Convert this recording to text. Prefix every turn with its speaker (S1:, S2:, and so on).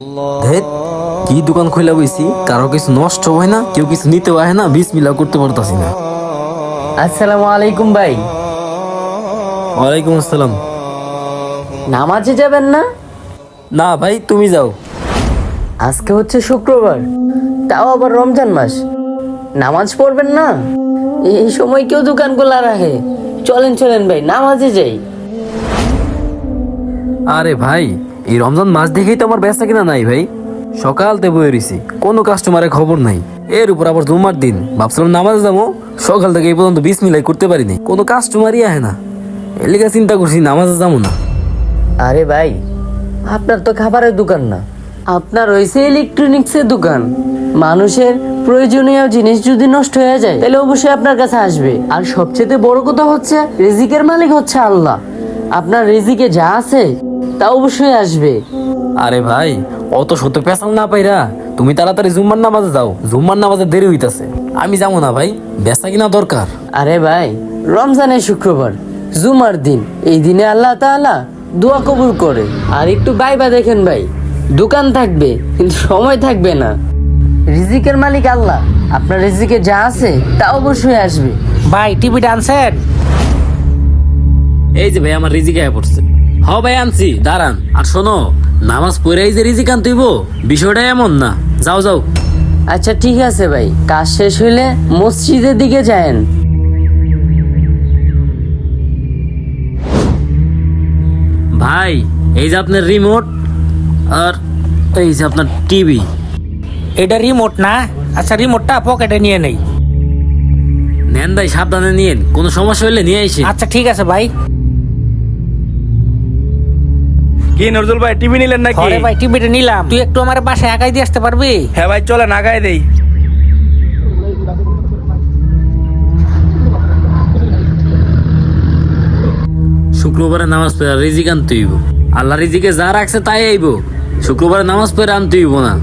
S1: ধেৎ, কি দোকান খুলে বইছি, কারো কিছু নষ্ট হয় না, কেউ কিছু নিতে হয় না, বিসমিল্লাহ করতে পারতাছি না।
S2: আসসালামু আলাইকুম ভাই।
S1: ওয়ালাইকুম আসসালাম।
S2: নামাজে যাবেন না?
S1: না ভাই, তুমি যাও।
S2: আজকে হচ্ছে শুক্রবার, তাও আবার রমজান মাস, নামাজ পড়বেন না? এই সময় কেউ দোকান খোলা রাখে? চলেন চলেন ভাই, নামাজে যাই।
S1: আরে ভাই, এই রমজান মাস দেখেই তো আমার বেচা কিনা নাই ভাই। সকালতে বয়ে রইছি, কোনো কাস্টমারের খবর নাই। এর উপর আবার জুম্মার দিন, ভাবছিলাম নামাজে যাবো, সকাল থেকে এই পর্যন্ত বিসমিল্লাহ করতে পারিনি, কোনো কাস্টমারই আহে না। এর লিগে চিন্তা করছি নামাজে যাবো না।
S2: আরে ভাই, আপনার তো খাবারের দোকান না, আপনার হয়েছে ইলেকট্রনিক্সের দোকান। মানুষের প্রয়োজনীয় জিনিস যদি নষ্ট হয়ে যায় তাহলে অবশ্যই আপনার কাছে আসবে। আর সবচেয়ে বড় কথা হচ্ছে, রিজিকের মালিক হচ্ছে আল্লাহ। আপনার রিজিকে যা আছে তা অবশ্যই আসবে।
S1: আরে ভাই, অত শত পেশাল না পাইরা তুমি তাড়াতাড়ি জুম্মার নামাজে যাও, জুম্মার নামাজে দেরি হইতাছে। আমি যাবো না ভাই, বেচা কিনা দরকার।
S2: আরে ভাই, রমজানের শুক্রবার, জুমার দিন, এই দিনে আল্লাহ তাআলা দোয়া কবুল করে। আর একটু বাইবা দেখেন ভাই, দোকান থাকবে কিন্তু সময় থাকবে না। রিজিকের মালিক আল্লাহ, আপনার রিজিকে যা আছে তা অবশ্যই আসবে।
S3: ভাই টিভিটা আনছেন?
S1: এই যে ভাই, আমার রিজিক আয়া পড়ছে। হ ভাই, আনছি, দাঁড়ান। আর শোনো, নামাজ পড়ে এই যে রিজিক আনতেইব, বিষয়টা এমন না। যাও যাও।
S2: আচ্ছা ঠিক আছে ভাই, কাজ শেষ হইলে মসজিদের দিকে যায়েন।
S1: ভাই, এই যে আপনার রিমোট, আর এই যে আপনার টিভি।
S3: এটা রিমোট না? আচ্ছা, রিমোটটা পকেটে নিয়ে নেই।
S1: নেন ভাই, সাবধানে নিয়েন, কোনো সমস্যা হলে নিয়ে আইসি।
S3: আচ্ছা ঠিক আছে ভাই।
S4: কি নজরুল ভাই, টিভি নিলেন নাকি?
S3: আরে ভাই, টিভিটা নিলাম। তুই একটু আমার বাসায় আগাই দিয়ে আসতে পারবি?
S4: হ্যাঁ ভাই, চলেন আগায় দেই।
S1: শুক্রবারে নামাজ পড়ে রিজিক আনতে হইব। আল্লাহ রিজিকে যা রাখছে তাই আইব, শুক্রবারে নামাজ পড়ে আনতে হইব না।